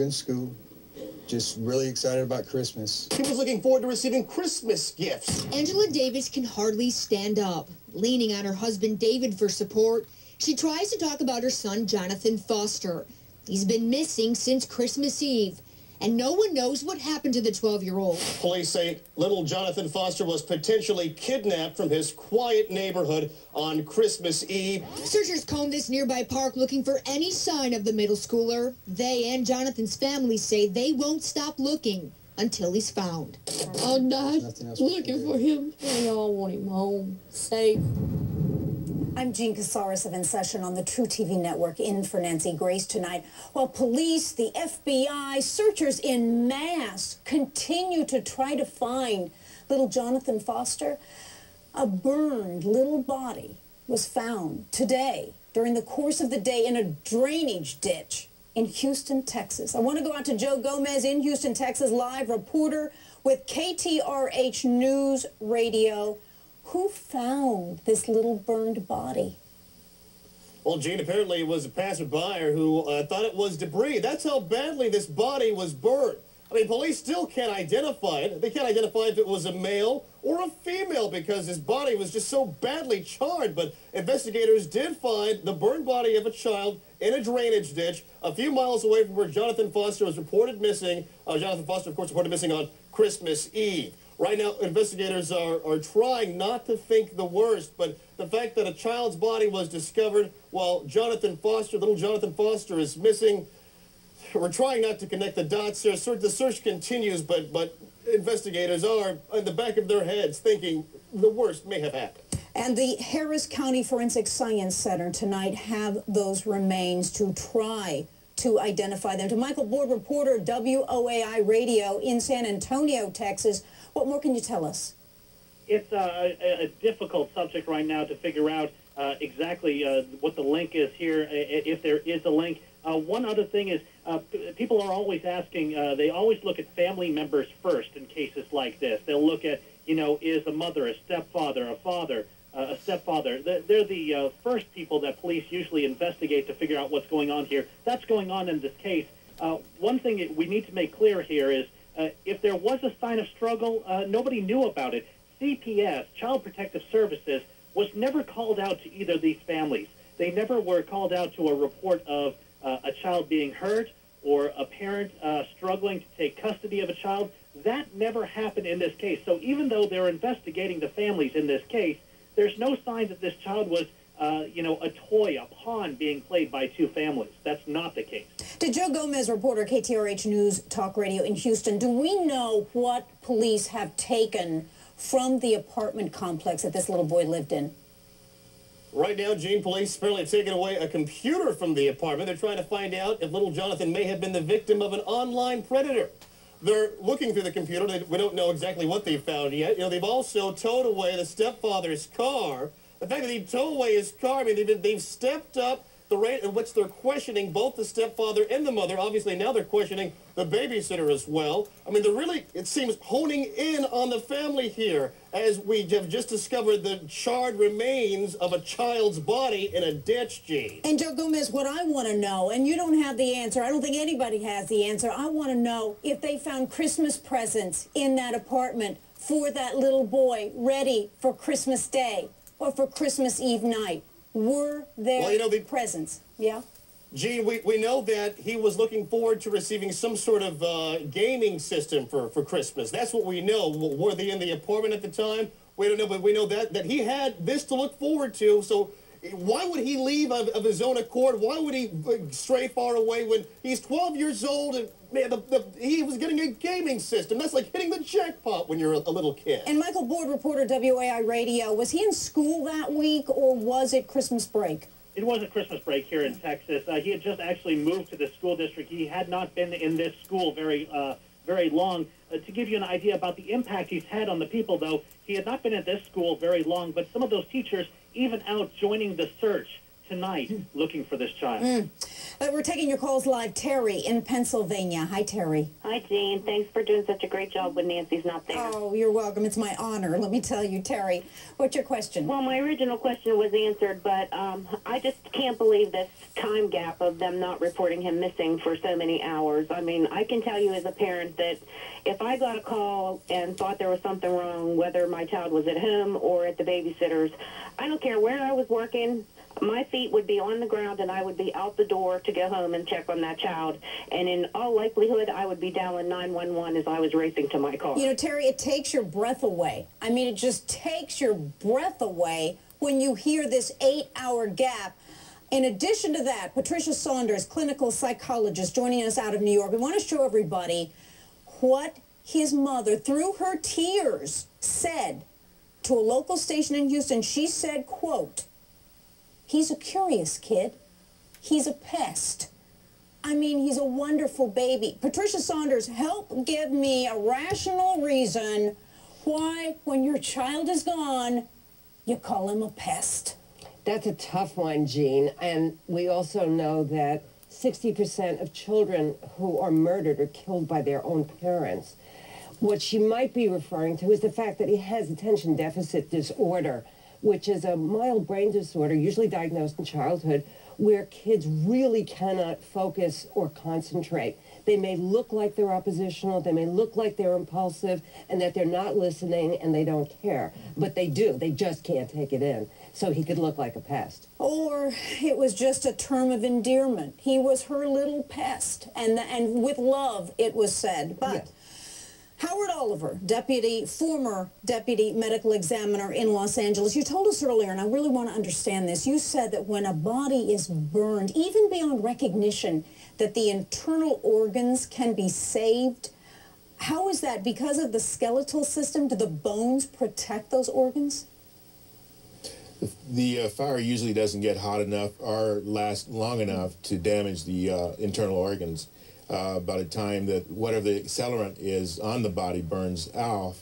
good in school. Just really excited about Christmas. He was looking forward to receiving Christmas gifts. Angela Davis can hardly stand up. Leaning on her husband David for support, she tries to talk about her son Jonathan Foster. He's been missing since Christmas Eve, and no one knows what happened to the 12-year-old. Police say little Jonathan Foster was potentially kidnapped from his quiet neighborhood on Christmas Eve. Searchers combed this nearby park looking for any sign of the middle schooler. They and Jonathan's family say they won't stop looking until he's found. I'm not looking for him. We all want him home, safe. I'm Jean Casares of In Session on the True TV network, in for Nancy Grace tonight. While police, the FBI, searchers en masse continue to try to find little Jonathan Foster, a burned little body was found today during the course of the day in a drainage ditch in Houston, Texas. I want to go out to Joe Gomez in Houston, Texas, live reporter with KTRH News Radio. Who found this little burned body? Well, Gene, apparently it was a passerby who thought it was debris. That's how badly this body was burned. I mean, police still can't identify it. They can't identify if it was a male or a female because his body was just so badly charred. But investigators did find the burned body of a child in a drainage ditch a few miles away from where Jonathan Foster was reported missing. Jonathan Foster, of course, reported missing on Christmas Eve. Right now, investigators are trying not to think the worst, but the fact that a child's body was discovered while Jonathan Foster, little Jonathan Foster, is missing, we're trying not to connect the dots here. The search continues, but investigators are in the back of their heads thinking the worst may have happened. And the Harris County Forensic Science Center tonight have those remains to try to identify them. To Michael Board, reporter, WOAI Radio in San Antonio, Texas. What more can you tell us? It's a difficult subject right now to figure out exactly what the link is here, if there is a link. One other thing is people are always asking, they always look at family members first in cases like this. They'll look at, you know, is a mother, a stepfather, a father, a stepfather. They're the first people that police usually investigate to figure out what's going on here. That's going on in this case. One thing we need to make clear here is if there was a sign of struggle, nobody knew about it. CPS, Child Protective Services, was never called out to either of these families. They never were called out to a report of a child being hurt or a parent struggling to take custody of a child. That never happened in this case. So even though they're investigating the families in this case, there's no sign that this child was, you know, a toy, a pawn being played by two families. That's not the case. To Joe Gomez, reporter, KTRH News Talk Radio in Houston, do we know what police have taken from the apartment complex that this little boy lived in? Right now, Gene, police apparently have taken away a computer from the apartment. They're trying to find out if little Jonathan may have been the victim of an online predator. They're looking through the computer. We don't know exactly what they found yet. You know, they've also towed away the stepfather's car. The fact that they towed away his car, I mean, they've stepped up the rate at which they're questioning both the stepfather and the mother. Obviously, now they're questioning the babysitter as well. I mean, they're really, it seems, honing in on the family here as we have just discovered the charred remains of a child's body in a ditch, Gene. And Joe Gomez, what I want to know, and you don't have the answer, I don't think anybody has the answer, I want to know if they found Christmas presents in that apartment for that little boy ready for Christmas Day or for Christmas Eve night. Were there presents? Yeah. Gene, we know that he was looking forward to receiving some sort of gaming system for Christmas. That's what we know. Were they in the apartment at the time? We don't know, but we know that he had this to look forward to. So why would he leave of his own accord? Why would he stray far away when he's 12 years old and, man, he was getting a gaming system? That's like hitting the jackpot when you're a little kid. And Michael Board, reporter, WAI Radio, was he in school that week or was it Christmas break? It was a Christmas break here in Texas. He had just actually moved to the school district. He had not been in this school very long. To give you an idea about the impact he's had on the people, though, he had not been at this school very long, but some of those teachers even out joining the search tonight looking for this child. We're taking your calls live. Terry in Pennsylvania. Hi, Terry. Hi, Jean. Thanks for doing such a great job when Nancy's not there. Oh, you're welcome. It's my honor. Let me tell you, Terry. What's your question? Well, my original question was answered, but I just can't believe this time gap of them not reporting him missing for so many hours. I mean, I can tell you as a parent that if I got a call and thought there was something wrong, whether my child was at home or at the babysitter's, I don't care where I was working, my feet would be on the ground and I would be out the door to go home and check on that child. And in all likelihood, I would be dialing 911 as I was racing to my car. You know, Terry, it takes your breath away. I mean, it just takes your breath away when you hear this 8-hour gap. In addition to that, Patricia Saunders, clinical psychologist, joining us out of New York. We want to show everybody what his mother, through her tears, said to a local station in Houston. She said, quote, "He's a curious kid. He's a pest. I mean, he's a wonderful baby." Patricia Saunders, help give me a rational reason why, when your child is gone, you call him a pest. That's a tough one, Jean. And we also know that 60% of children who are murdered are killed by their own parents. What she might be referring to is the fact that he has attention deficit disorder, which is a mild brain disorder, usually diagnosed in childhood, where kids really cannot focus or concentrate. They may look like they're oppositional, they may look like they're impulsive, and that they're not listening and they don't care. But they do, they just can't take it in. So he could look like a pest. Or it was just a term of endearment. He was her little pest, and with love, it was said. But yes. Howard Oliver, former deputy medical examiner in Los Angeles, you told us earlier, and I really want to understand this, you said that when a body is burned, even beyond recognition, that the internal organs can be saved. How is that? Because of the skeletal system? Do the bones protect those organs? The fire usually doesn't get hot enough or last long enough to damage the internal organs. By the time that whatever the accelerant is on the body burns off,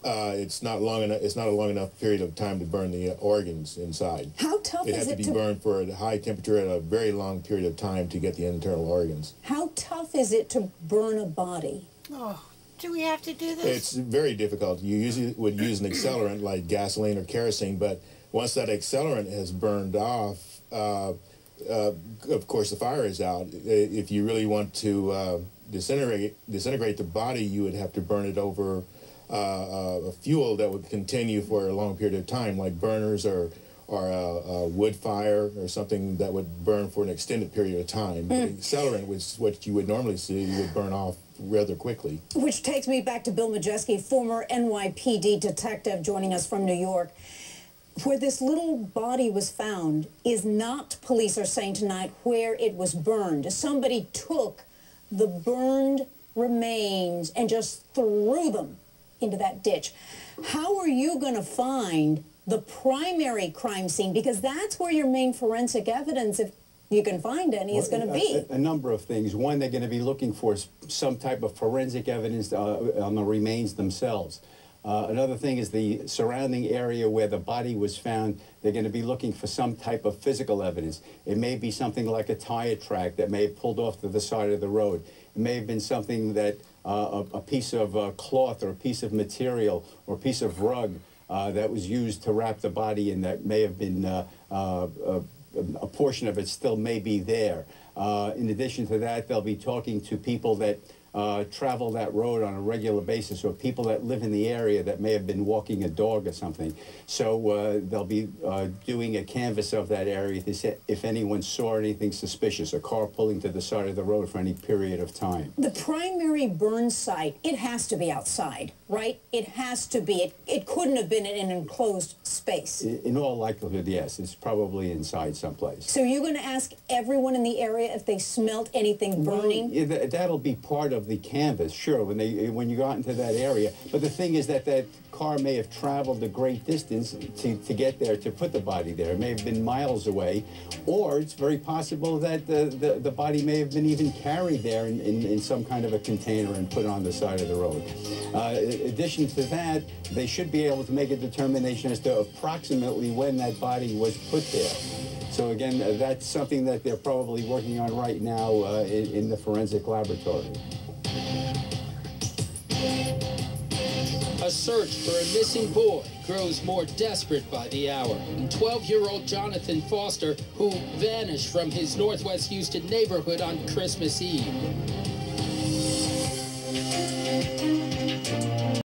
it's not long enough. It's not a long enough period of time to burn the organs inside. How tough is it? It has to be burned for a high temperature at a very long period of time to get the internal organs. How tough is it to burn a body? Oh, do we have to do this? It's very difficult. You usually would use an accelerant like gasoline or kerosene, but once that accelerant has burned off, of course, the fire is out. If you really want to disintegrate the body, you would have to burn it over a fuel that would continue for a long period of time, like burners or a wood fire or something that would burn for an extended period of time. The accelerant, which is what you would normally see, would burn off rather quickly. Which takes me back to Bill Majeski, former NYPD detective, joining us from New York. Where this little body was found is not, police are saying tonight, where it was burned. Somebody took the burned remains and just threw them into that ditch. How are you going to find the primary crime scene? Because that's where your main forensic evidence, if you can find any, is going to be. A number of things. One, they're going to be looking for some type of forensic evidence on the remains themselves. Another thing is the surrounding area where the body was found. They're going to be looking for some type of physical evidence. It may be something like a tire track that may have pulled off to the side of the road. It may have been something that a piece of cloth or a piece of material or a piece of rug that was used to wrap the body in that may have been a portion of it still may be there. In addition to that, they'll be talking to people that travel that road on a regular basis, or people that live in the area that may have been walking a dog or something. So they'll be doing a canvass of that area to see if anyone saw anything suspicious, a car pulling to the side of the road for any period of time. The primary burn site, it has to be outside, right? It has to be. It couldn't have been in an enclosed space. In all likelihood, yes. It's probably inside someplace. So you're going to ask everyone in the area if they smelt anything burning? Well, yeah, that'll be part of the canvas, sure, when you go out into that area. But the thing is that that car may have traveled a great distance to get there, to put the body there. It may have been miles away, or it's very possible that the body may have been even carried there in some kind of a container and put on the side of the road. In addition to that, they should be able to make a determination as to approximately when that body was put there. So again, that's something that they're probably working on right now in the forensic laboratory. A search for a missing boy grows more desperate by the hour. 12-year-old Jonathan Foster, who vanished from his Northwest Houston neighborhood on Christmas Eve.